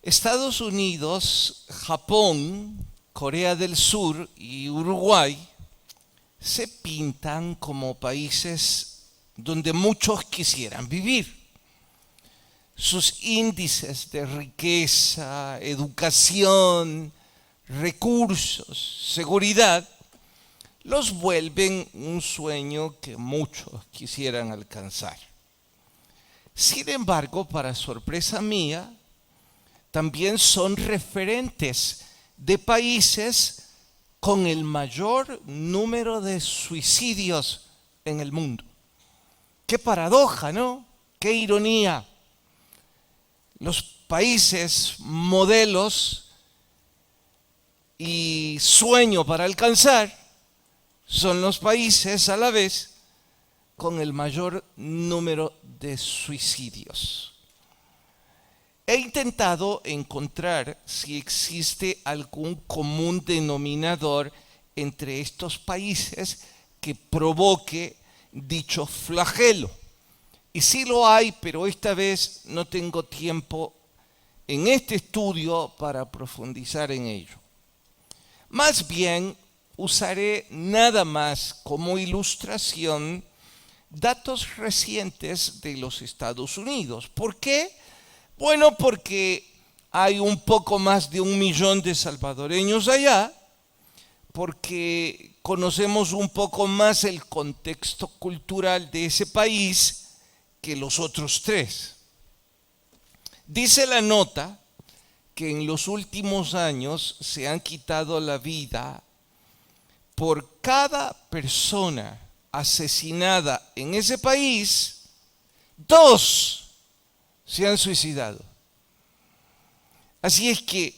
Estados Unidos, Japón, Corea del Sur y Uruguay se pintan como países donde muchos quisieran vivir. Sus índices de riqueza, educación, recursos, seguridad, los vuelven un sueño que muchos quisieran alcanzar. Sin embargo, para sorpresa mía, también son referentes de países con el mayor número de suicidios en el mundo. Qué paradoja, ¿no? Qué ironía. Los países modelos y sueño para alcanzar son los países a la vez con el mayor número de suicidios. He intentado encontrar si existe algún común denominador entre estos países que provoque dicho flagelo. Y sí lo hay, pero esta vez no tengo tiempo en este estudio para profundizar en ello. Más bien, usaré nada más como ilustración datos recientes de los Estados Unidos. ¿Por qué? Bueno, porque hay un poco más de 1 millón de salvadoreños allá, porque conocemos un poco más el contexto cultural de ese país que los otros tres. Dice la nota que en los últimos años se han quitado la vida por cada persona asesinada en ese país, 2 se han suicidado. Así es que,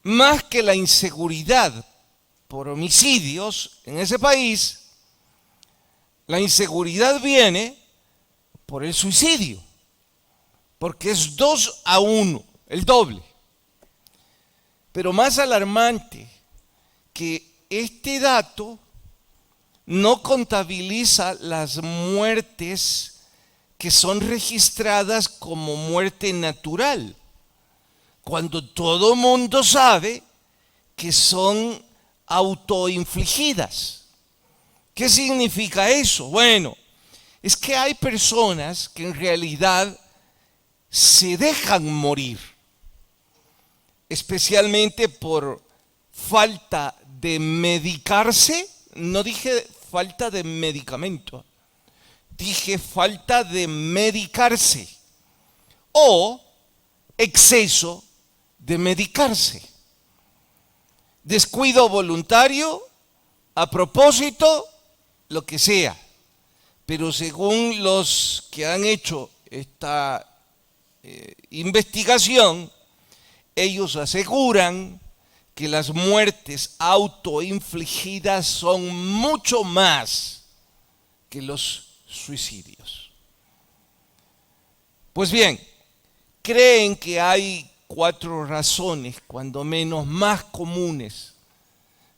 más que la inseguridad por homicidios en ese país, la inseguridad viene por el suicidio, porque es 2-1, el doble. Pero más alarmante que este dato no contabiliza las muertes que son registradas como muerte natural, cuando todo mundo sabe que son autoinfligidas. ¿Qué significa eso? Bueno, es que hay personas que en realidad se dejan morir, especialmente por falta de medicarse. No dije falta de medicamento, dije falta de medicarse o exceso de medicarse. Descuido voluntario, a propósito, lo que sea. Pero según los que han hecho esta investigación, ellos aseguran que las muertes autoinfligidas son mucho más que los suicidios. Pues bien, creen que hay 4 razones, cuando menos más comunes,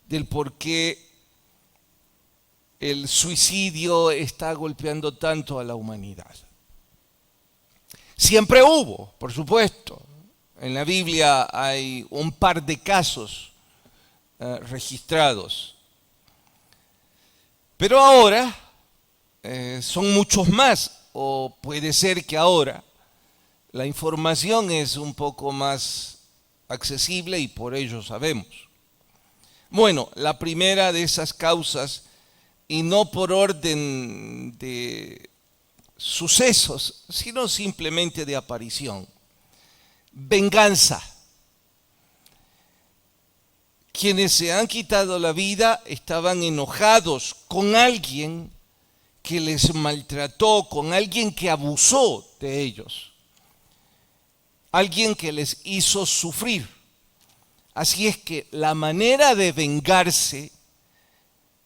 del por qué el suicidio está golpeando tanto a la humanidad. Siempre hubo, por supuesto. En la Biblia hay un par de casos registrados. Pero ahora son muchos más, o puede ser que ahora la información es un poco más accesible y por ello sabemos. Bueno, la primera de esas causas, y no por orden de sucesos, sino simplemente de aparición: venganza. Quienes se han quitado la vida estaban enojados con alguien que les maltrató, con alguien que abusó de ellos, alguien que les hizo sufrir. Así es que la manera de vengarse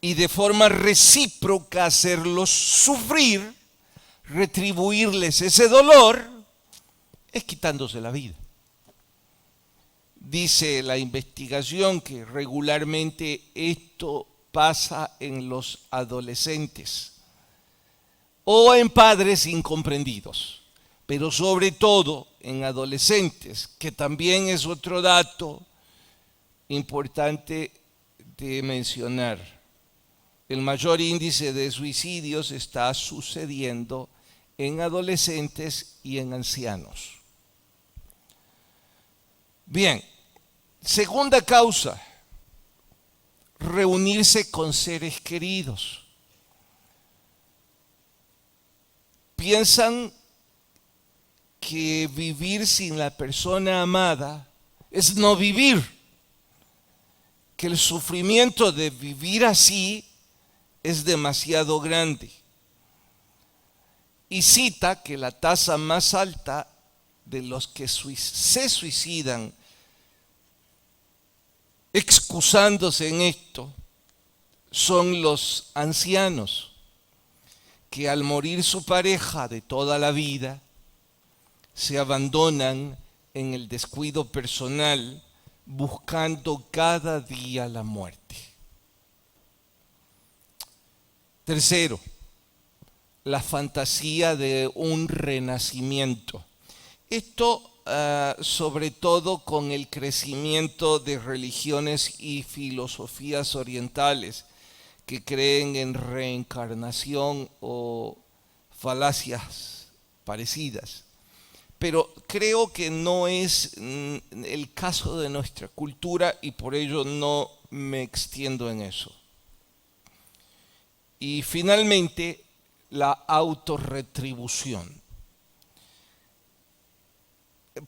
y de forma recíproca hacerlos sufrir, retribuirles ese dolor, es quitándose la vida. Dice la investigación que regularmente esto pasa en los adolescentes o en padres incomprendidos, pero sobre todo en adolescentes, que también es otro dato importante de mencionar. El mayor índice de suicidios está sucediendo en adolescentes y en ancianos. Bien, segunda causa, reunirse con seres queridos. Piensan que vivir sin la persona amada es no vivir, que el sufrimiento de vivir así es demasiado grande. Y cita que la tasa más alta de los que se suicidan excusándose en esto son los ancianos, que al morir su pareja de toda la vida se abandonan en el descuido personal, buscando cada día la muerte. Tercero, la fantasía de un renacimiento. Esto sobre todo con el crecimiento de religiones y filosofías orientales que creen en reencarnación o falacias parecidas. Pero creo que no es el caso de nuestra cultura y por ello no me extiendo en eso. Y finalmente, la autorretribución.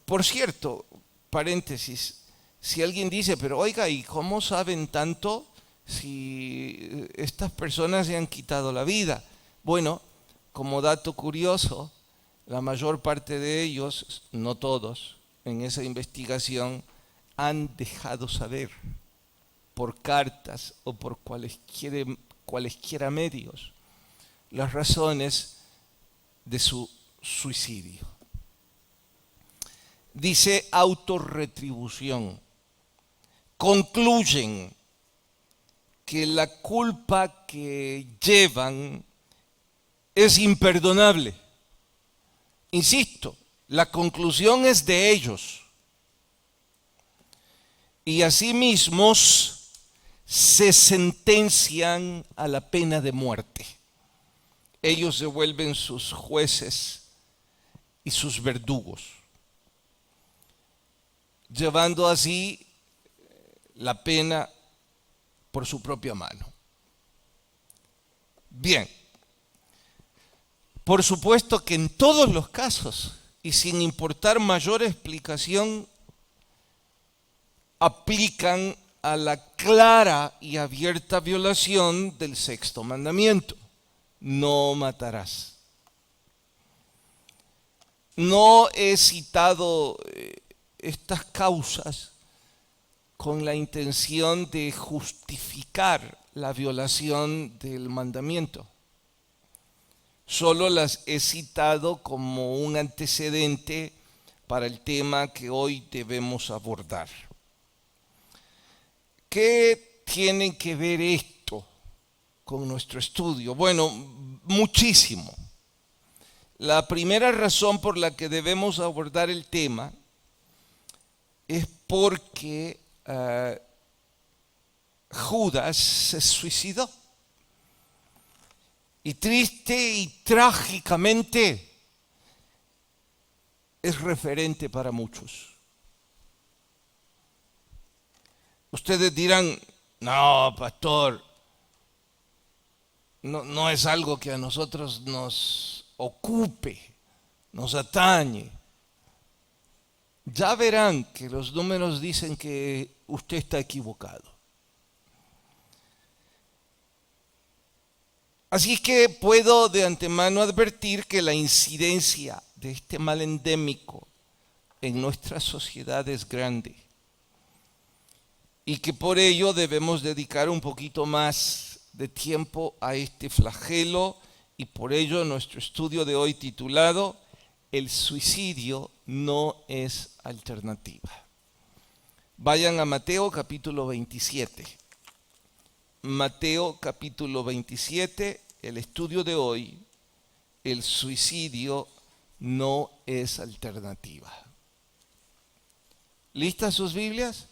Por cierto, paréntesis, si alguien dice, pero oiga, ¿y cómo saben tanto si estas personas se han quitado la vida? Bueno, como dato curioso, la mayor parte de ellos, no todos, en esa investigación han dejado saber por cartas o por cualesquiera medios las razones de su suicidio. Dice autorretribución. Concluyen que la culpa que llevan es imperdonable. Insisto, la conclusión es de ellos. Y asimismo se sentencian a la pena de muerte. Ellos se vuelven sus jueces y sus verdugos, llevando así la pena por su propia mano. Bien, por supuesto que en todos los casos, y sin importar mayor explicación, aplican a la clara y abierta violación del sexto mandamiento: no matarás. No he citado estas causas con la intención de justificar la violación del mandamiento. Solo las he citado como un antecedente para el tema que hoy debemos abordar. ¿Qué tiene que ver esto con nuestro estudio? Bueno, muchísimo. La primera razón por la que debemos abordar el tema es porque Judas se suicidó. Y triste y trágicamente es referente para muchos. Ustedes dirán, no, pastor, no es algo que a nosotros nos ocupe, nos atañe. Ya verán que los números dicen que usted está equivocado. Así que puedo de antemano advertir que la incidencia de este mal endémico en nuestra sociedad es grande y que por ello debemos dedicar un poquito más de tiempo a este flagelo, y por ello nuestro estudio de hoy titulado El suicidio no es alternativa. Vayan a Mateo capítulo 27. Mateo capítulo 27, el estudio de hoy: el suicidio no es alternativa. ¿Listas sus Biblias?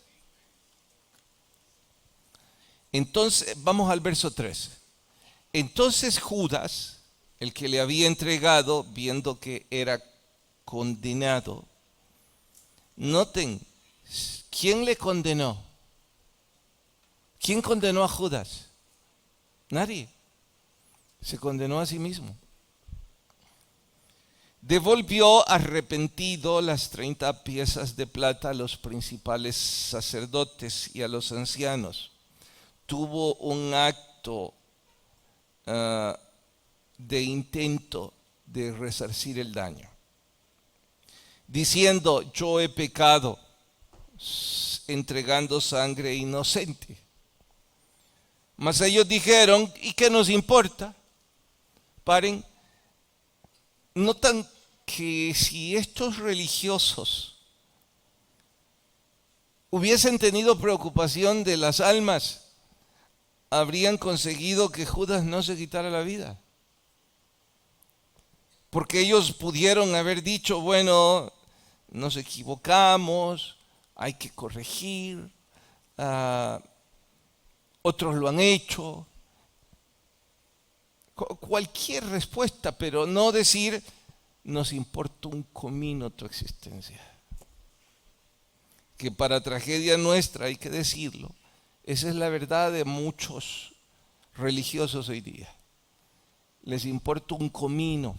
Entonces, vamos al verso 13. Entonces Judas, el que le había entregado, viendo que era condenado. Noten, ¿quién le condenó? ¿Quién condenó a Judas? Nadie. Se condenó a sí mismo. Devolvió arrepentido las 30 piezas de plata a los principales sacerdotes y a los ancianos. Tuvo un acto de intento de resarcir el daño, diciendo: yo he pecado entregando sangre inocente. Mas ellos dijeron: ¿y qué nos importa? Paren, notan que si estos religiosos hubiesen tenido preocupación de las almas, habrían conseguido que Judas no se quitara la vida. Porque ellos pudieron haber dicho: bueno, nos equivocamos, hay que corregir, otros lo han hecho. Cualquier respuesta, pero no decir: nos importa un comino tu existencia. Que para tragedia nuestra, hay que decirlo, esa es la verdad de muchos religiosos hoy día. Les importa un comino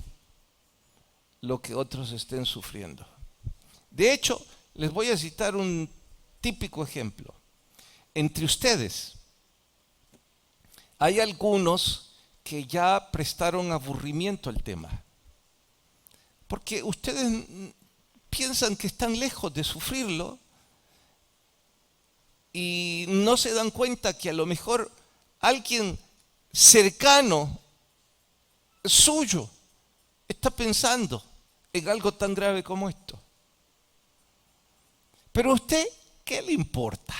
lo que otros estén sufriendo. De hecho, les voy a citar un típico ejemplo. Entre ustedes hay algunos que ya prestaron aburrimiento al tema, porque ustedes piensan que están lejos de sufrirlo y no se dan cuenta que a lo mejor alguien cercano, suyo, está pensando en algo tan grave como esto. Pero a usted, ¿qué le importa?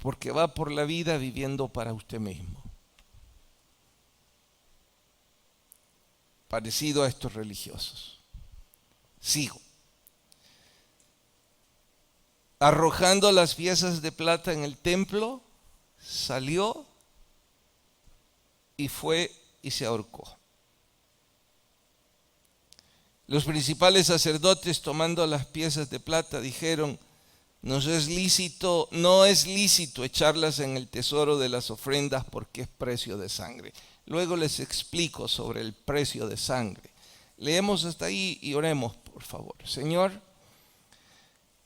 Porque va por la vida viviendo para usted mismo. Parecido a estos religiosos. Sigo. Arrojando las piezas de plata en el templo, salió y fue y se ahorcó. Los principales sacerdotes, tomando las piezas de plata, dijeron: no es lícito echarlas en el tesoro de las ofrendas, porque es precio de sangre. Luego les explico sobre el precio de sangre. Leemos hasta ahí y oremos, por favor. Señor,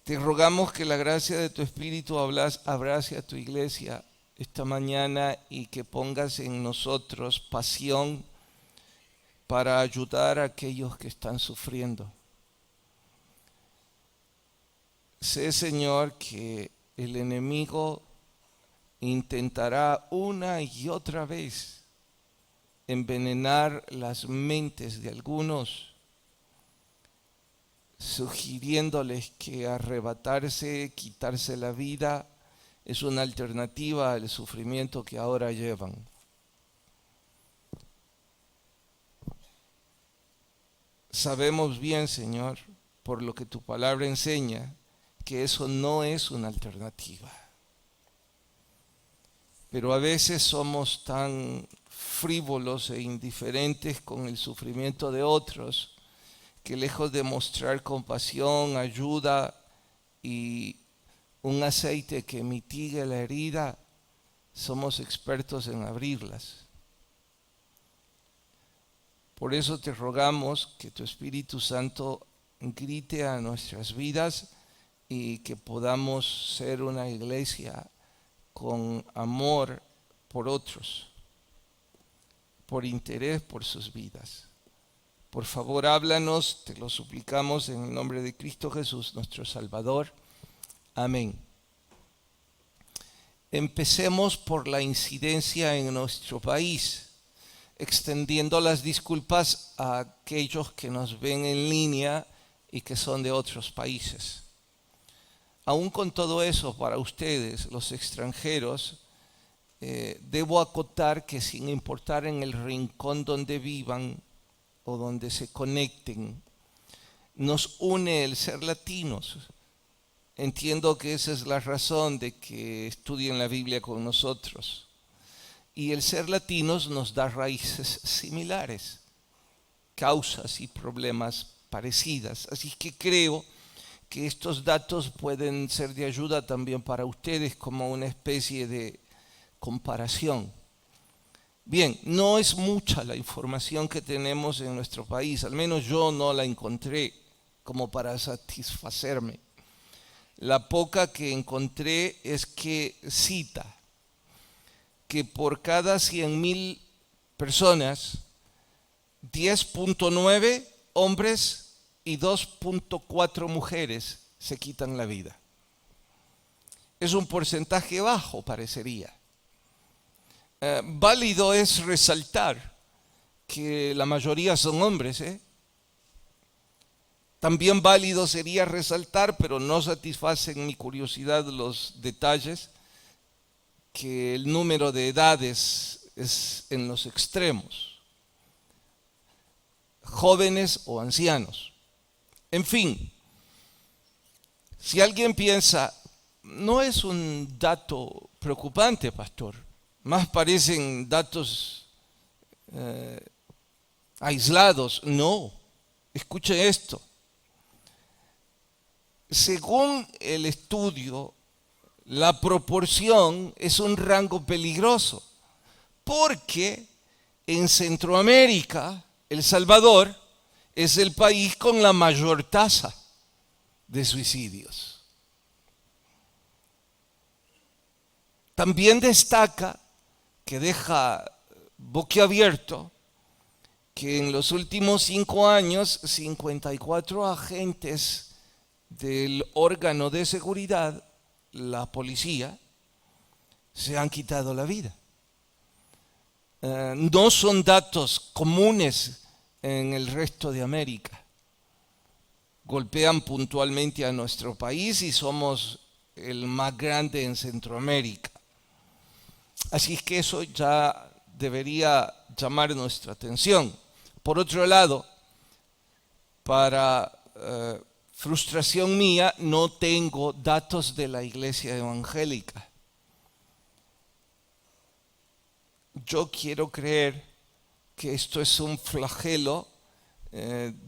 te rogamos que la gracia de tu Espíritu abrace a tu iglesia esta mañana y que pongas en nosotros pasión para ayudar a aquellos que están sufriendo. Sé, Señor, que el enemigo intentará una y otra vez envenenar las mentes de algunos, sugiriéndoles que arrebatarse, quitarse la vida, es una alternativa al sufrimiento que ahora llevan. Sabemos bien, Señor, por lo que tu palabra enseña, que eso no es una alternativa. Pero a veces somos tan frívolos e indiferentes con el sufrimiento de otros, que lejos de mostrar compasión, ayuda y un aceite que mitigue la herida, somos expertos en abrirlas. Por eso te rogamos que tu Espíritu Santo grite a nuestras vidas y que podamos ser una iglesia con amor por otros, por interés por sus vidas. Por favor, háblanos, te lo suplicamos en el nombre de Cristo Jesús, nuestro Salvador. Amén. Empecemos por la incidencia en nuestro país, extendiendo las disculpas a aquellos que nos ven en línea y que son de otros países. Aún con todo eso, para ustedes, los extranjeros, debo acotar que sin importar en el rincón donde vivan, o donde se conecten. Nos une el ser latinos. Entiendo que esa es la razón de que estudien la Biblia con nosotros. Y el ser latinos nos da raíces similares, causas y problemas parecidas. Así que creo que estos datos pueden ser de ayuda también para ustedes como una especie de comparación. Bien, no es mucha la información que tenemos en nuestro país, al menos yo no la encontré como para satisfacerme. La poca que encontré es que cita que por cada 100.000 personas, 10.9 hombres y 2.4 mujeres se quitan la vida. Es un porcentaje bajo, parecería. Válido es resaltar que la mayoría son hombres, También válido sería resaltar, pero no satisfacen mi curiosidad los detalles, que el número de edades es en los extremos, jóvenes o ancianos. En fin, si alguien piensa, no es un dato preocupante, pastor, más parecen datos aislados. No, escuche esto. Según el estudio, la proporción es un rango peligroso, porque en Centroamérica, El Salvador es el país con la mayor tasa de suicidios. También destaca, que deja boquiabierto, que en los últimos 5 años 54 agentes del órgano de seguridad, la policía, se han quitado la vida. No son datos comunes en el resto de América. Golpean puntualmente a nuestro país y somos el más grande en Centroamérica. Así es que eso ya debería llamar nuestra atención. Por otro lado, para frustración mía, no tengo datos de la iglesia evangélica. Yo quiero creer que esto es un flagelo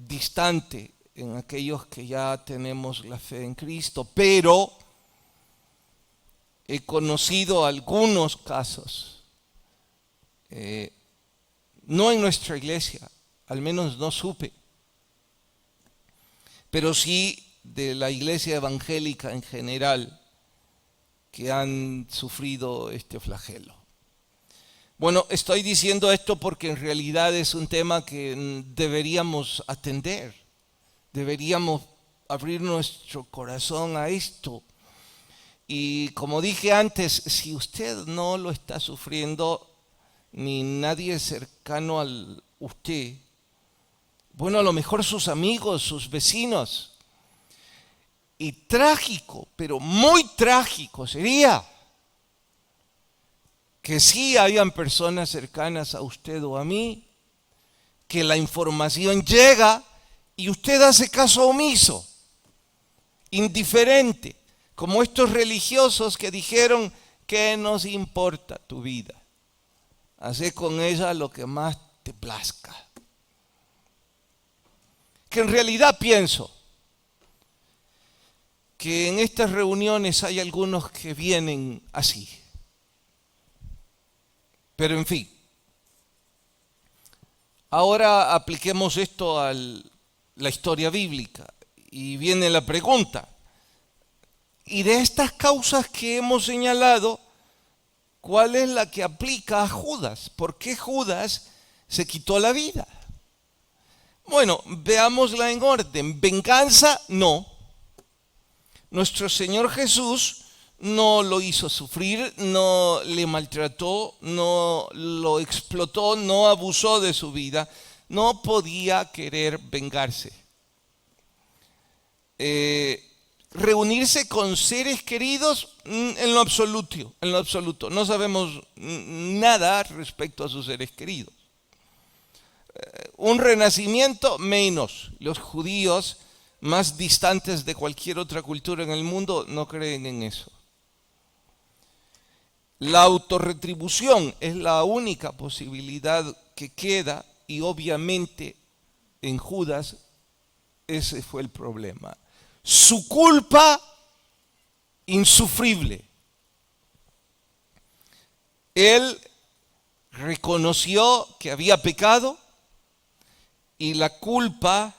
distante en aquellos que ya tenemos la fe en Cristo, pero he conocido algunos casos, no en nuestra iglesia, al menos no supe, pero sí de la iglesia evangélica en general, que han sufrido este flagelo. Bueno, estoy diciendo esto porque en realidad es un tema que deberíamos atender, deberíamos abrir nuestro corazón a esto. Y como dije antes, si usted no lo está sufriendo, ni nadie cercano a usted, bueno, a lo mejor sus amigos, sus vecinos. Y trágico, pero muy trágico sería que sí hayan personas cercanas a usted o a mí, que la información llega y usted hace caso omiso, indiferente, como estos religiosos que dijeron, ¿qué nos importa tu vida? Haz con ella lo que más te plazca. Que en realidad pienso que en estas reuniones hay algunos que vienen así. Pero en fin, ahora apliquemos esto a la historia bíblica y viene la pregunta. Y de estas causas que hemos señalado, ¿cuál es la que aplica a Judas? ¿Por qué Judas se quitó la vida? Bueno, veámosla en orden. Venganza, no. Nuestro Señor Jesús no lo hizo sufrir, no le maltrató, no lo explotó, no abusó de su vida, no podía querer vengarse. Reunirse con seres queridos, en lo absoluto. No sabemos nada respecto a sus seres queridos. un renacimiento, menos. Los judíos más distantes de cualquier otra cultura en el mundo no creen en eso. La autorretribución es la única posibilidad que queda y obviamente en Judas ese fue el problema. Su culpa insufrible. Él reconoció que había pecado y la culpa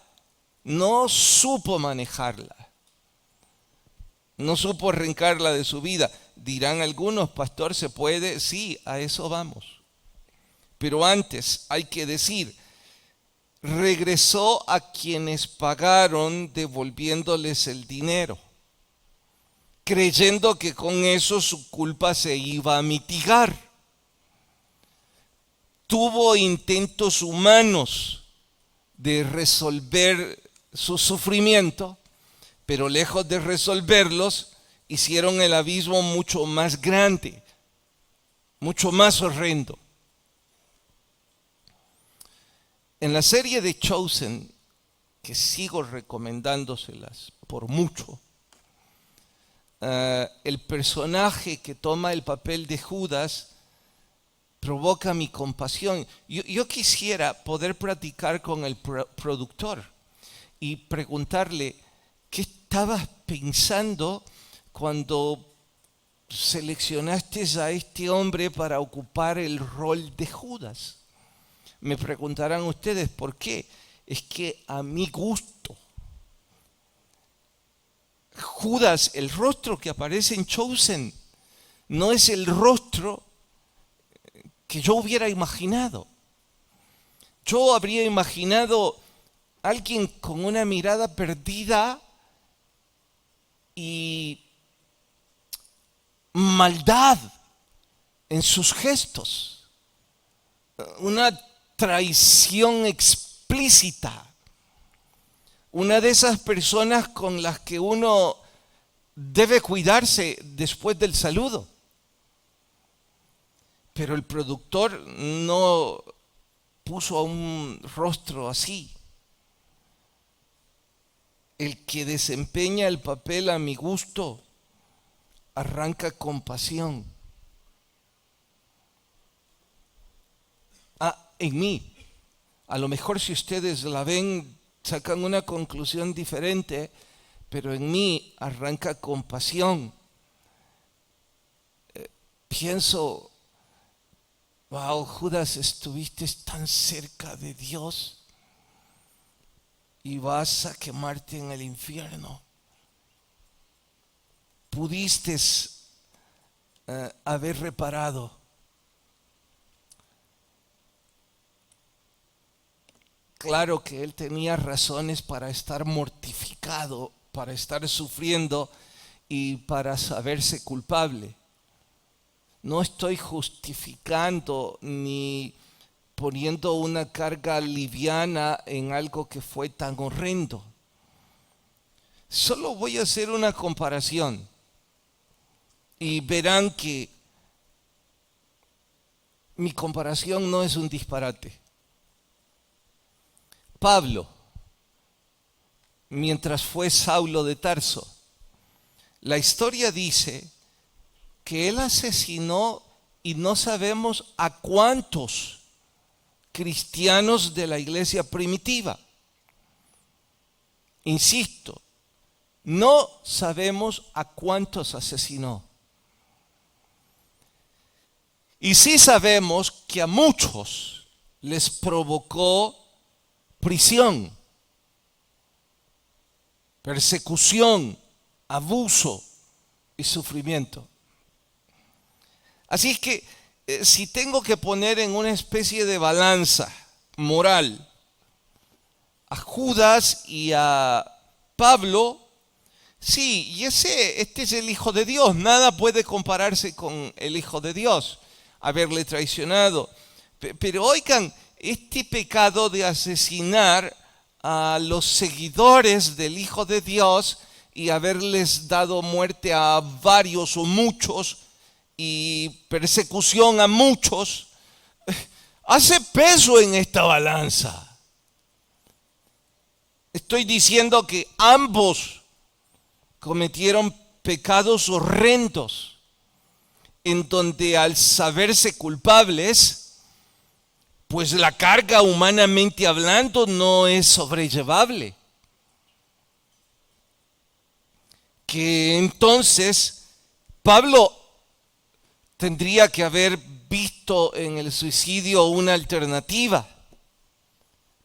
no supo manejarla. No supo arrancarla de su vida. Dirán algunos, pastor, ¿se puede? Sí, a eso vamos. Pero antes hay que decir, regresó a quienes pagaron devolviéndoles el dinero, creyendo que con eso su culpa se iba a mitigar. Tuvo intentos humanos de resolver su sufrimiento, pero lejos de resolverlos, hicieron el abismo mucho más grande, mucho más horrendo. En la serie de Chosen, que sigo recomendándoselas por mucho, el personaje que toma el papel de Judas provoca mi compasión. Yo quisiera poder platicar con el productor y preguntarle, ¿qué estabas pensando cuando seleccionaste a este hombre para ocupar el rol de Judas? Me preguntarán ustedes, ¿por qué? Es que a mi gusto, Judas, el rostro que aparece en Chosen, no es el rostro que yo hubiera imaginado. Yo habría imaginado a alguien con una mirada perdida y maldad en sus gestos, una traición explícita, una de esas personas con las que uno debe cuidarse después del saludo. Pero el productor no puso un rostro así. El que desempeña el papel a mi gusto arranca compasión. En mí. A lo mejor si ustedes la ven, sacan una conclusión diferente, pero en mí arranca compasión. Pienso, wow, Judas, estuviste tan cerca de Dios y vas a quemarte en el infierno. Pudiste haber reparado. Claro que él tenía razones para estar mortificado, para estar sufriendo y para saberse culpable. No estoy justificando ni poniendo una carga liviana en algo que fue tan horrendo. Solo voy a hacer una comparación y verán que mi comparación no es un disparate. Pablo, mientras fue Saulo de Tarso, la historia dice que él asesinó y no sabemos a cuántos cristianos de la iglesia primitiva. Insisto, no sabemos a cuántos asesinó. Y sí sabemos que a muchos les provocó prisión, persecución, abuso y sufrimiento. Así es que si tengo que poner en una especie de balanza moral a Judas y a Pablo, sí, y este es el Hijo de Dios, nada puede compararse con el Hijo de Dios, haberle traicionado. Pero oigan, este pecado de asesinar a los seguidores del Hijo de Dios y haberles dado muerte a varios o muchos y persecución a muchos, hace peso en esta balanza. Estoy diciendo que ambos cometieron pecados horrendos, en donde al saberse culpables, pues la carga humanamente hablando no es sobrellevable. Que entonces Pablo tendría que haber visto en el suicidio una alternativa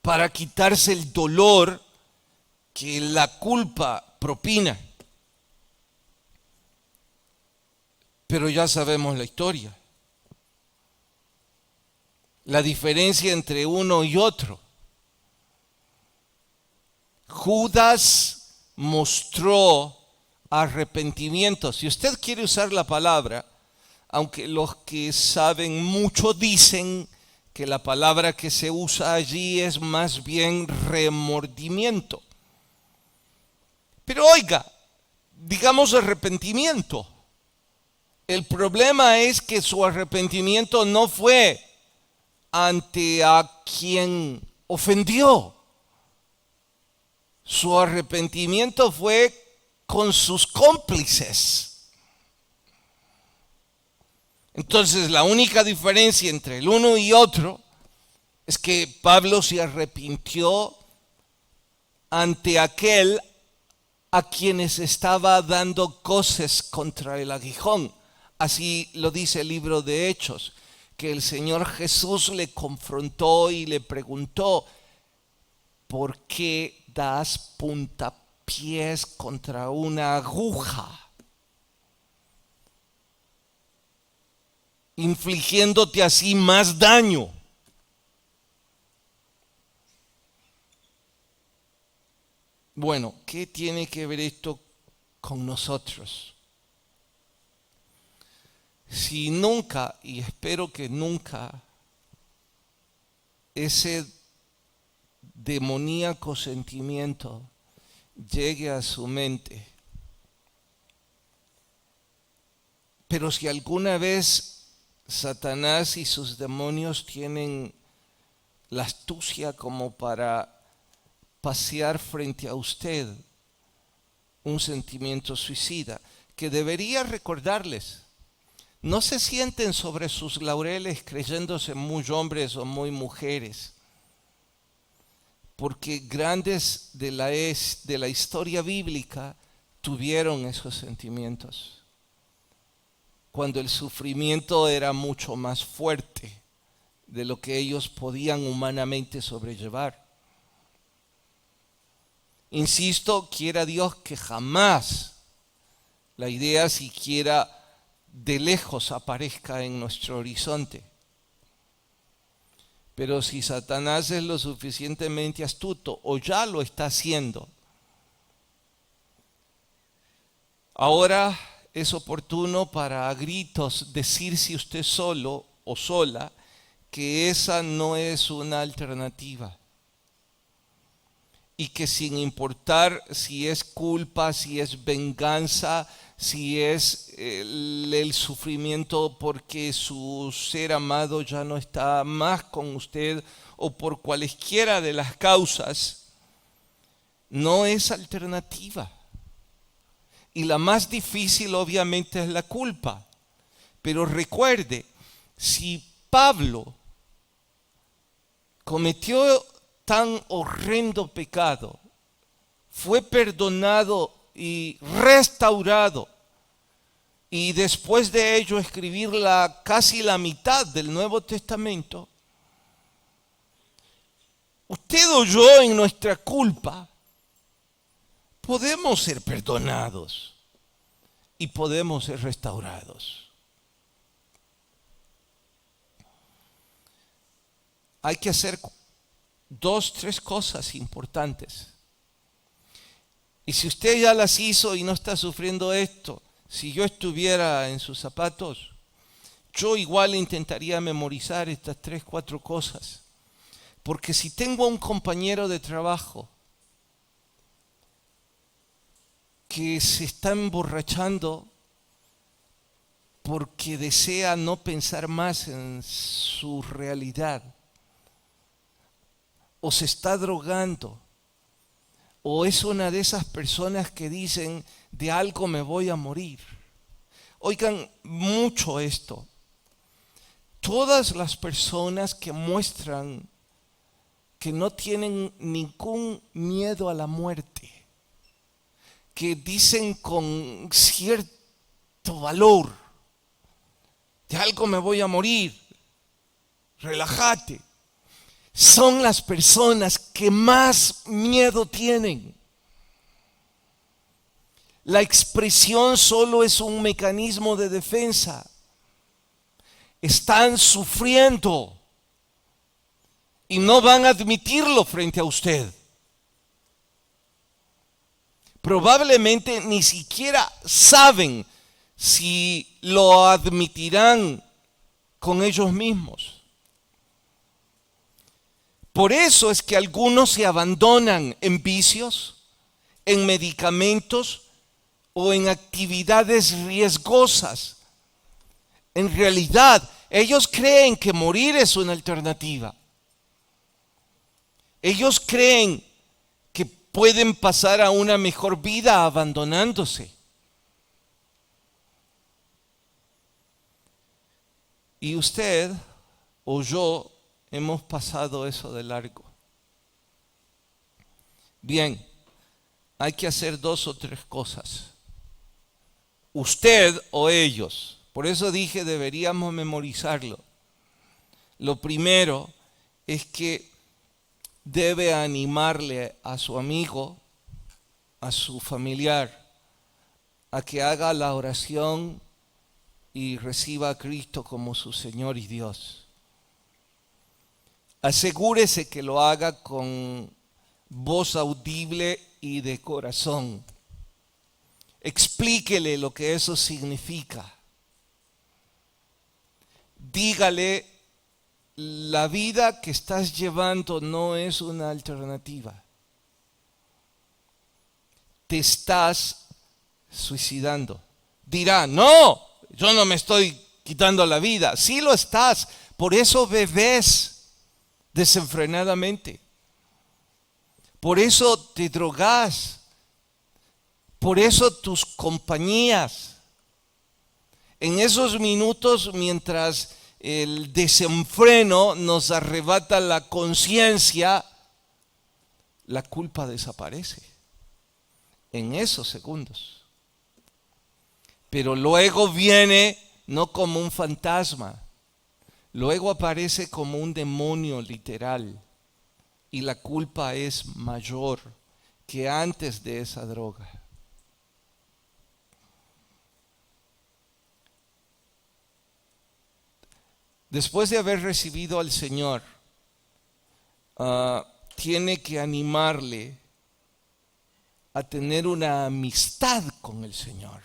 para quitarse el dolor que la culpa propina. Pero ya sabemos la historia. La diferencia entre uno y otro. Judas mostró arrepentimiento. Si usted quiere usar la palabra, aunque los que saben mucho dicen que la palabra que se usa allí es más bien remordimiento. Pero oiga, digamos arrepentimiento. El problema es que su arrepentimiento no fue ante a quien ofendió. Su arrepentimiento fue con sus cómplices. Entonces, la única diferencia entre el uno y otro es que Pablo se arrepintió ante aquel a quienes estaba dando coces contra el aguijón. Así lo dice el libro de Hechos, que el Señor Jesús le confrontó y le preguntó: ¿por qué das puntapiés contra una aguja? Infligiéndote así más daño. Bueno, ¿qué tiene que ver esto con nosotros? Si nunca, y espero que nunca, ese demoníaco sentimiento llegue a su mente, pero si alguna vez Satanás y sus demonios tienen la astucia como para pasear frente a usted un sentimiento suicida, que debería recordarles: no se sienten sobre sus laureles creyéndose muy hombres o muy mujeres, porque grandes de la historia bíblica tuvieron esos sentimientos, cuando el sufrimiento era mucho más fuerte de lo que ellos podían humanamente sobrellevar. Insisto, quiera Dios que jamás la idea siquiera de lejos aparezca en nuestro horizonte. Pero si Satanás es lo suficientemente astuto, o ya lo está haciendo, ahora es oportuno para a gritos decirse usted solo o sola que esa no es una alternativa. Y que sin importar si es culpa, si es venganza, si es el sufrimiento porque su ser amado ya no está más con usted, o por cualesquiera de las causas, no es alternativa. Y la más difícil obviamente es la culpa. Pero recuerde, si Pablo cometió tan horrendo pecado, fue perdonado y restaurado, y después de ello escribir casi la mitad del Nuevo Testamento, usted o yo en nuestra culpa podemos ser perdonados y podemos ser restaurados. Hay que hacer 2, 3 cosas importantes. Y si usted ya las hizo y no está sufriendo esto, si yo estuviera en sus zapatos, yo igual intentaría memorizar estas 3, 4 cosas. Porque si tengo a un compañero de trabajo que se está emborrachando porque desea no pensar más en su realidad, o se está drogando ¿O es una de esas personas que dicen, de algo me voy a morir? Oigan mucho esto. Todas las personas que muestran que no tienen ningún miedo a la muerte, que dicen con cierto valor, de algo me voy a morir, relájate, son las personas que más miedo tienen. La expresión solo es un mecanismo de defensa. Están sufriendo y no van a admitirlo frente a usted. Probablemente ni siquiera saben si lo admitirán con ellos mismos. Por eso es que algunos se abandonan en vicios, en medicamentos o en actividades riesgosas. En realidad, ellos creen que morir es una alternativa. Ellos creen que pueden pasar a una mejor vida abandonándose. Y usted o yo hemos pasado eso de largo. Bien, hay que hacer 2 o 3 cosas. Usted o ellos. Por eso dije, deberíamos memorizarlo. Lo primero es que debe animarle a su amigo, a su familiar, a que haga la oración y reciba a Cristo como su Señor y Dios. Asegúrese que lo haga con voz audible y de corazón. Explíquele lo que eso significa. Dígale, la vida que estás llevando no es una alternativa. Te estás suicidando. Dirá, no, yo no me estoy quitando la vida. Sí lo estás, por eso bebes desenfrenadamente. Por eso te drogas. Por eso tus compañías. En esos minutos, mientras el desenfreno nos arrebata la conciencia, la culpa desaparece. En esos segundos. Pero luego viene no como un fantasma, luego aparece como un demonio literal. Y la culpa es mayor que antes de esa droga. Después de haber recibido al Señor, tiene que animarle a tener una amistad con el Señor.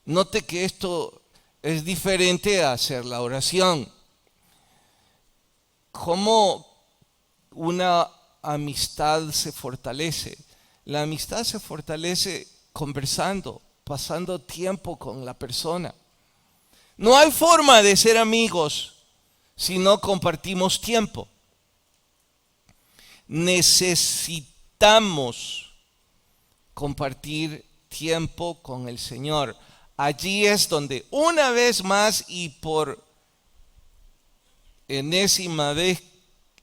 Note que esto es diferente a hacer la oración. ¿Cómo una amistad se fortalece? La amistad se fortalece conversando, pasando tiempo con la persona. No hay forma de ser amigos si no compartimos tiempo. Necesitamos compartir tiempo con el Señor. Allí es donde una vez más y por enésima vez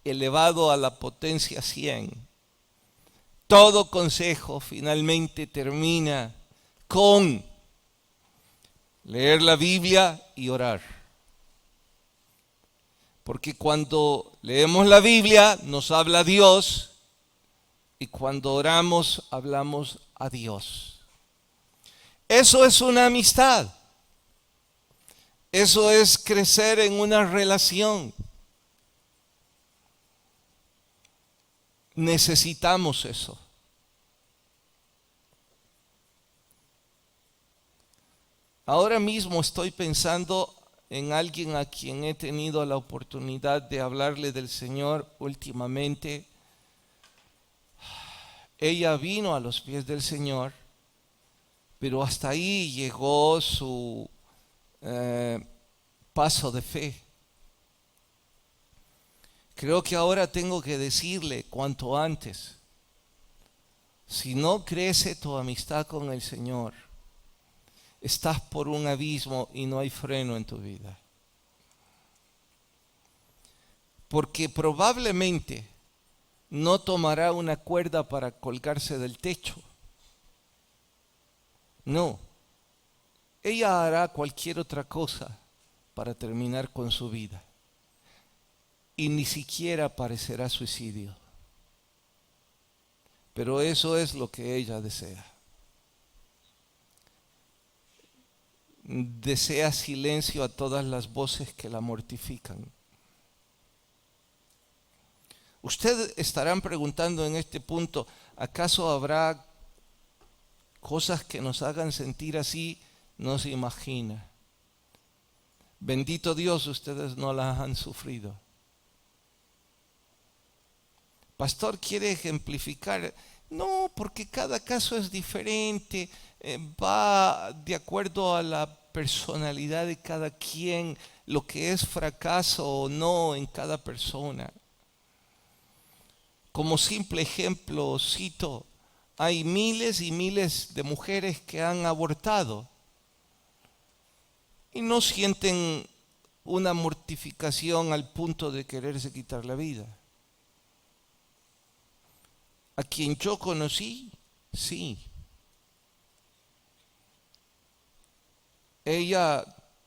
elevado a la potencia 100, todo consejo finalmente termina con leer la Biblia y orar. Porque cuando leemos la Biblia nos habla Dios y cuando oramos hablamos a Dios. Eso es una amistad. Eso es crecer en una relación. Necesitamos eso. Ahora mismo estoy pensando en alguien a quien he tenido la oportunidad de hablarle del Señor últimamente. Ella vino a los pies del Señor, pero hasta ahí llegó su paso de fe. Creo que ahora tengo que decirle cuanto antes, Si no crece tu amistad con el Señor, estás por un abismo y no hay freno en tu vida. Porque probablemente no tomará una cuerda para colgarse del techo. No, ella hará cualquier otra cosa para terminar con su vida. Y ni siquiera parecerá suicidio. Pero eso es lo que ella desea. Desea silencio a todas las voces que la mortifican. Ustedes estarán preguntando en este punto, ¿acaso habrá cosas que nos hagan sentir así? No se imagina. Bendito Dios, ustedes no las han sufrido. Pastor, ¿quiere ejemplificar? No, porque cada caso es diferente, va de acuerdo a la personalidad de cada quien, lo que es fracaso o no en cada persona. Como simple ejemplo cito, hay miles y miles de mujeres que han abortado y no sienten una mortificación al punto de quererse quitar la vida. A quien yo conocí, sí. Ella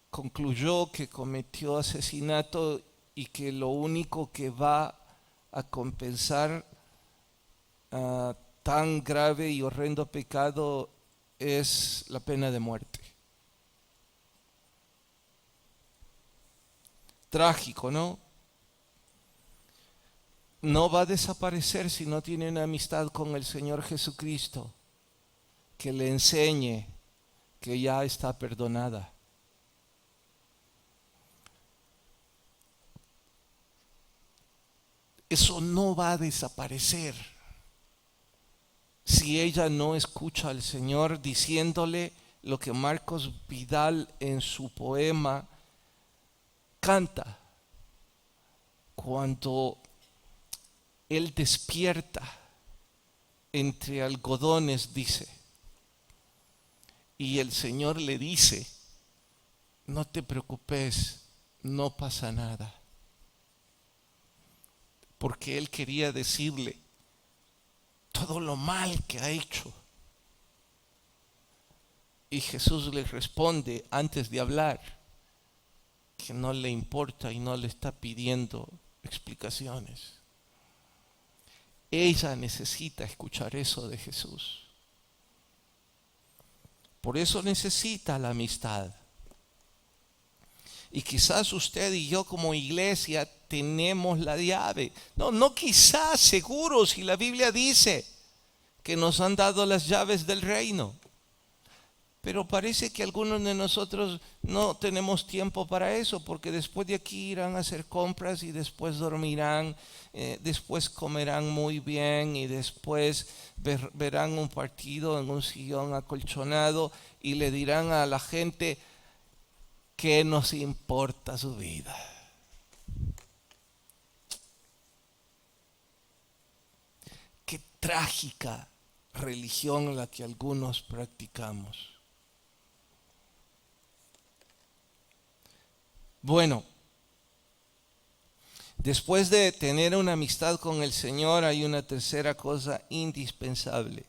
concluyó que cometió asesinato y que lo único que va a compensar tan grave y horrendo pecado es la pena de muerte. Trágico, ¿no? No va a desaparecer si no tiene una amistad con el Señor Jesucristo que le enseñe que ya está perdonada. Eso no va a desaparecer si ella no escucha al Señor diciéndole lo que Marcos Vidal en su poema canta cuando él despierta entre algodones, dice, y el Señor le dice, no te preocupes, no pasa nada. Porque él quería decirle todo lo mal que ha hecho. Y Jesús le responde antes de hablar que no le importa y no le está pidiendo explicaciones. Ella necesita escuchar eso de Jesús. Por eso necesita la amistad. Y quizás usted y yo como iglesia tenemos la llave. No quizás, seguro, si la Biblia dice que nos han dado las llaves del reino. Pero parece que algunos de nosotros no tenemos tiempo para eso, porque después de aquí irán a hacer compras y después dormirán, después comerán muy bien y después verán un partido en un sillón acolchonado y le dirán a la gente, ¿qué nos importa su vida? Qué trágica religión la que algunos practicamos. Bueno, después de tener una amistad con el Señor hay una tercera cosa indispensable.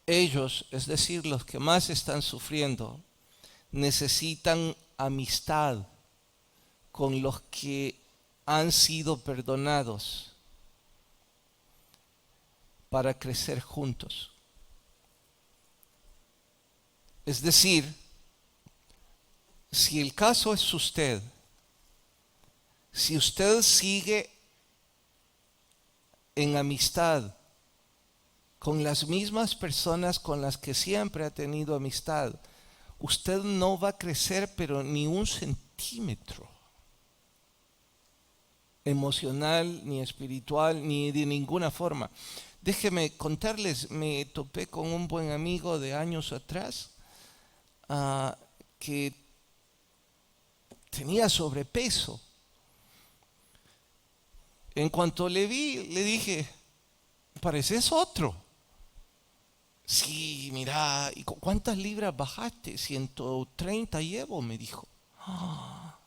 Ellos, es decir, los que más están sufriendo, necesitan amistad con los que han sido perdonados para crecer juntos. Es decir, si el caso es usted, si usted sigue en amistad con las mismas personas con las que siempre ha tenido amistad, usted no va a crecer pero ni un centímetro, emocional, ni espiritual, ni de ninguna forma. Déjeme contarles, me topé con un buen amigo de años atrás que tenía sobrepeso. En cuanto le vi, le dije, pareces otro. Sí, mira, ¿y cuántas libras bajaste? 130 llevo, me dijo. "Ah,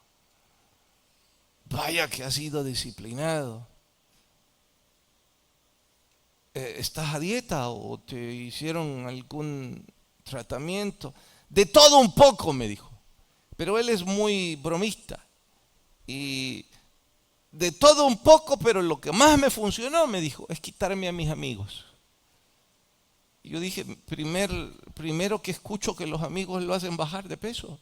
vaya que has sido disciplinado. ¿Estás a dieta o te hicieron algún tratamiento? De todo un poco, me dijo. Pero él es muy bromista. Y de todo un poco, pero lo que más me funcionó, me dijo, es quitarme a mis amigos. Y yo dije, primero que escucho que los amigos lo hacen bajar de peso.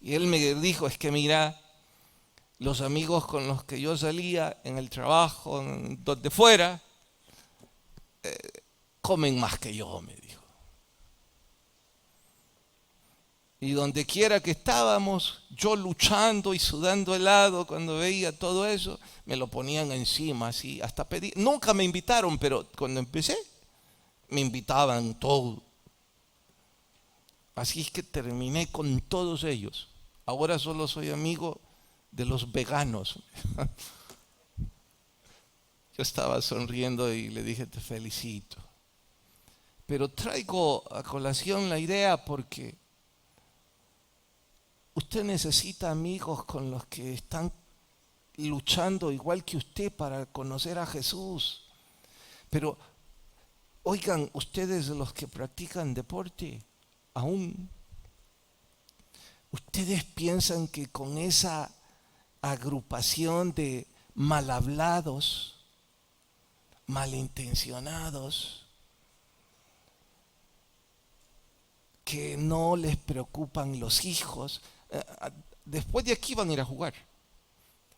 Y él me dijo, es que mira, los amigos con los que yo salía en el trabajo, en donde fuera, comen más que yo, me dijo. Y donde quiera que estábamos, yo luchando y sudando helado, cuando veía todo eso, me lo ponían encima, así, hasta pedir. Nunca me invitaron, pero cuando empecé, me invitaban todo. Así es que terminé con todos ellos. Ahora solo soy amigo de los veganos. Yo estaba sonriendo y le dije, te felicito. Pero traigo a colación la idea porque usted necesita amigos con los que están luchando igual que usted para conocer a Jesús. Pero oigan, ustedes los que practican deporte, aún, ustedes piensan que con esa agrupación de mal hablados, malintencionados, que no les preocupan los hijos, después de aquí van a ir a jugar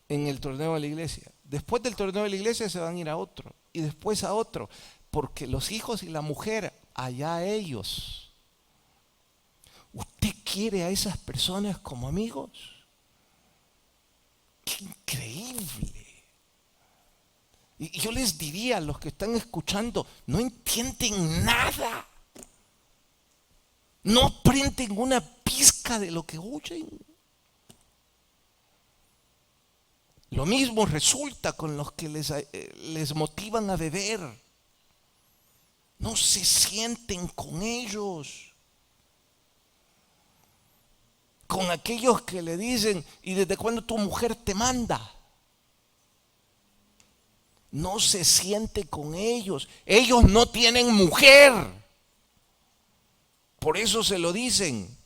en el torneo de la iglesia. Después del torneo de la iglesia se van a ir a otro y después a otro, porque los hijos y la mujer, allá ellos. ¿Usted quiere a esas personas como amigos? ¡Qué increíble! Y yo les diría a los que están escuchando, no entienden nada. No aprenden una pizca de lo que oyen. Lo mismo resulta con los que les motivan a beber. No se sienten con ellos. Con aquellos que le dicen, ¿y desde cuándo tu mujer te manda? No se siente con ellos. Ellos no tienen mujer. Por eso se lo dicen.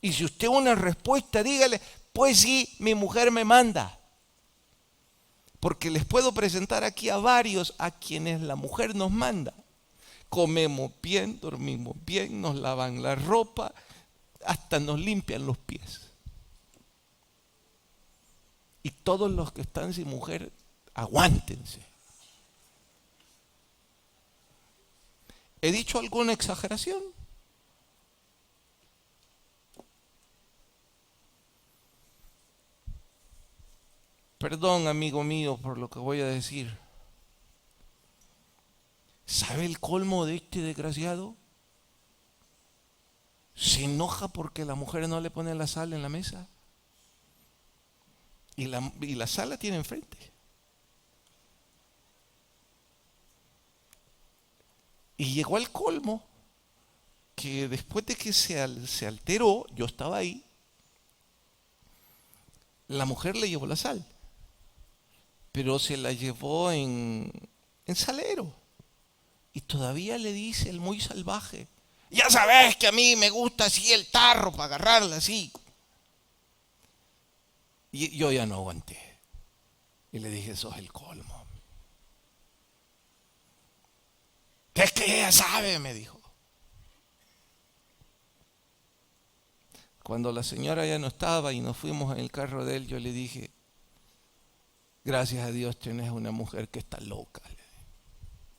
Y si usted una respuesta, dígale, pues sí, mi mujer me manda. Porque les puedo presentar aquí a varios a quienes la mujer nos manda. Comemos bien, dormimos bien, nos lavan la ropa, hasta nos limpian los pies. Y todos los que están sin mujer, aguántense. ¿He dicho alguna exageración? Perdón, amigo mío, por lo que voy a decir. ¿Sabe el colmo de este desgraciado? Se enoja porque la mujer no le pone la sal en la mesa. Y la sal la tiene enfrente. Y llegó al colmo que después de que se alteró, yo estaba ahí, la mujer le llevó la sal, pero se la llevó en salero. Y todavía le dice el muy salvaje, ya sabes que a mí me gusta así el tarro para agarrarla así. Y yo ya no aguanté. Y le dije, sos el colmo. Es que ella sabe, me dijo. Cuando la señora ya no estaba y nos fuimos en el carro de él, yo le dije, gracias a Dios tienes una mujer que está loca.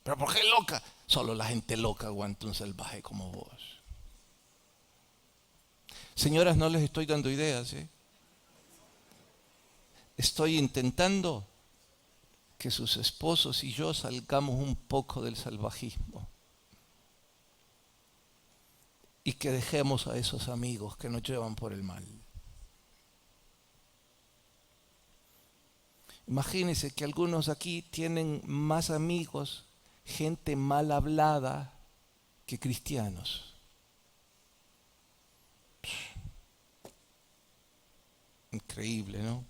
¿Pero por qué loca? Solo la gente loca aguanta un salvaje como vos. Señoras, no les estoy dando ideas, ¿eh? Estoy intentando que sus esposos y yo salgamos un poco del salvajismo y que dejemos a esos amigos que nos llevan por el mal. Imagínense que algunos aquí tienen más amigos, gente mal hablada, que cristianos. Increíble, ¿no?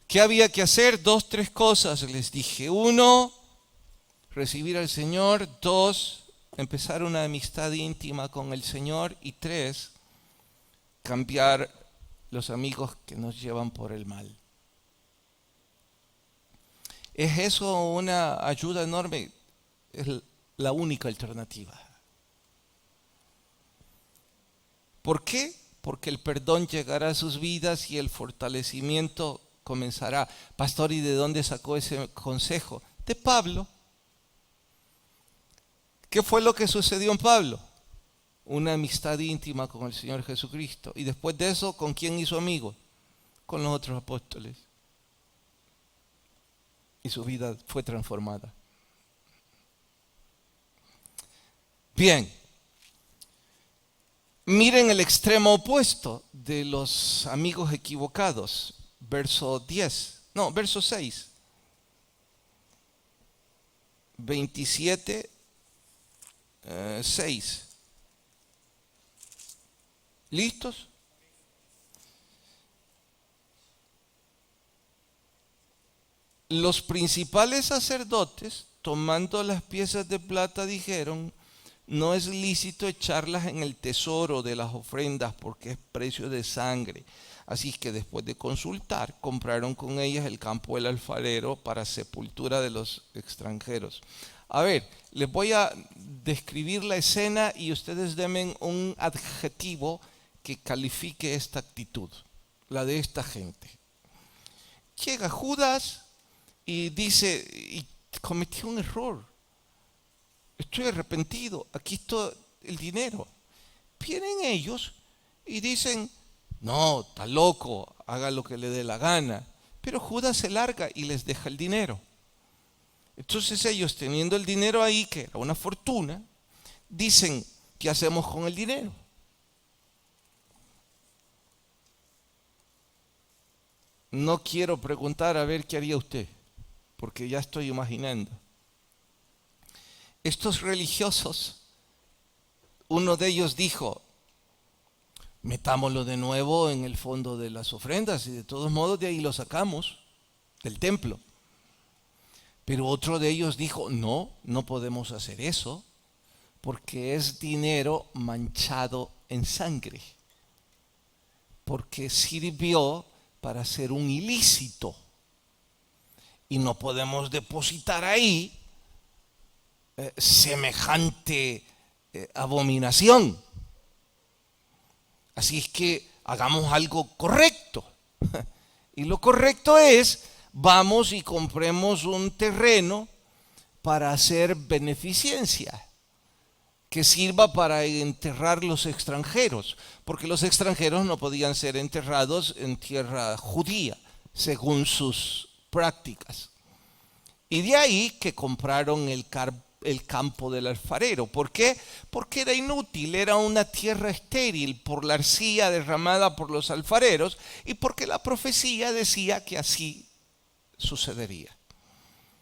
¿Qué había que hacer? 2, 3 cosas les dije. 1, recibir al Señor. 2, empezar una amistad íntima con el Señor. Y 3, cambiar los amigos que nos llevan por el mal. ¿Es eso una ayuda enorme? Es la única alternativa. ¿Por qué? Porque el perdón llegará a sus vidas y el fortalecimiento comenzará. Pastor, ¿y de dónde sacó ese consejo? De Pablo. ¿Qué fue lo que sucedió en Pablo? Una amistad íntima con el Señor Jesucristo. Y después de eso, ¿con quién hizo amigo? Con los otros apóstoles. Y su vida fue transformada. Bien. Miren el extremo opuesto de los amigos equivocados. Verso 6. 27, 6. ¿Listos? Los principales sacerdotes, tomando las piezas de plata, dijeron: no es lícito echarlas en el tesoro de las ofrendas porque es precio de sangre. Así que después de consultar, compraron con ellas el campo del alfarero para sepultura de los extranjeros. A ver, les voy a describir la escena y ustedes denme un adjetivo que califique esta actitud, la de esta gente. Llega Judas y dice: y cometí un error. Estoy arrepentido, aquí está el dinero. Vienen ellos y dicen: no, está loco, haga lo que le dé la gana. Pero Judas se larga y les deja el dinero. Entonces ellos, teniendo el dinero ahí, que era una fortuna, dicen: ¿qué hacemos con el dinero? No quiero preguntar a ver qué haría usted, porque ya estoy imaginando. Estos religiosos, uno de ellos dijo: metámoslo de nuevo en el fondo de las ofrendas y de todos modos de ahí lo sacamos, del templo. Pero otro de ellos dijo: no, no podemos hacer eso porque es dinero manchado en sangre, porque sirvió para hacer un ilícito y no podemos depositar ahí semejante abominación. Así es que hagamos algo correcto. Y lo correcto es: vamos y compremos un terreno para hacer beneficencia, que sirva para enterrar los extranjeros, porque los extranjeros no podían ser enterrados en tierra judía, según sus prácticas. Y de ahí que compraron el campo del alfarero. ¿Por qué? Porque era inútil, era una tierra estéril por la arcilla derramada por los alfareros y porque la profecía decía que así sucedería.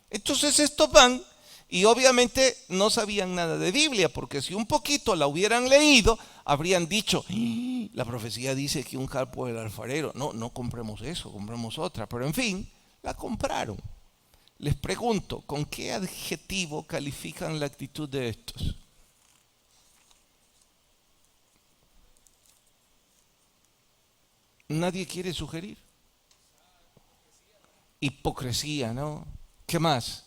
Entonces estos van y obviamente no sabían nada de Biblia, porque si un poquito la hubieran leído, habrían dicho: la profecía dice que un campo del alfarero. No compremos eso, compremos otra. Pero en fin, la compraron. Les pregunto, ¿con qué adjetivo califican la actitud de estos? Nadie quiere sugerir. Hipocresía, ¿no? ¿Qué más?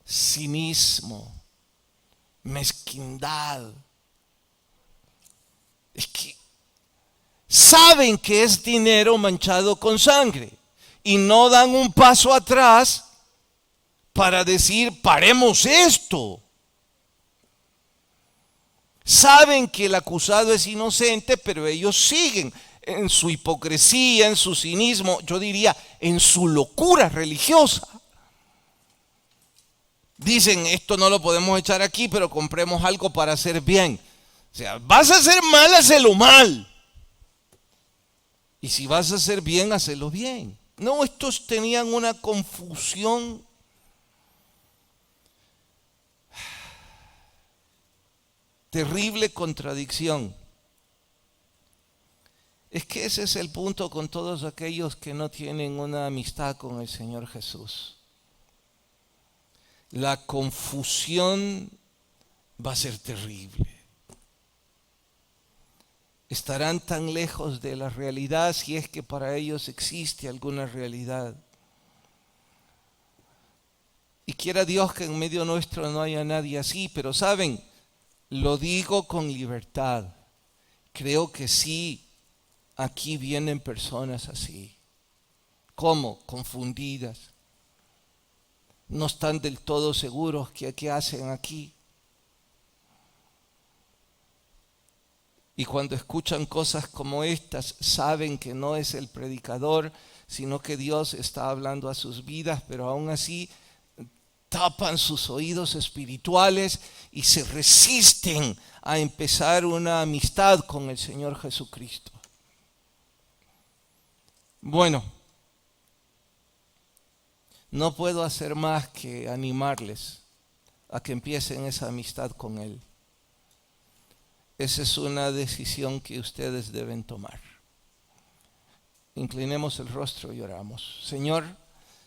Cinismo, mezquindad. Es que saben que es dinero manchado con sangre y no dan un paso atrás para decir: paremos esto. Saben que el acusado es inocente, pero ellos siguen en su hipocresía, en su cinismo, yo diría en su locura religiosa. Dicen: esto no lo podemos echar aquí, pero compremos algo para hacer bien. O sea, vas a hacer mal, hazlo mal. Y si vas a hacer bien, hazlo bien. No, estos tenían una confusión terrible, contradicción. Es que ese es el punto con todos aquellos que no tienen una amistad con el Señor Jesús. La confusión va a ser terrible. Estarán tan lejos de la realidad, si es que para ellos existe alguna realidad. Y quiera Dios que en medio nuestro no haya nadie así, pero saben, lo digo con libertad. Creo que sí, aquí vienen personas así. ¿Cómo? Confundidas. No están del todo seguros qué hacen aquí. Y cuando escuchan cosas como estas, saben que no es el predicador, sino que Dios está hablando a sus vidas, pero aún así tapan sus oídos espirituales y se resisten a empezar una amistad con el Señor Jesucristo. Bueno, no puedo hacer más que animarles a que empiecen esa amistad con Él. Esa es una decisión que ustedes deben tomar. Inclinemos el rostro y oramos. Señor,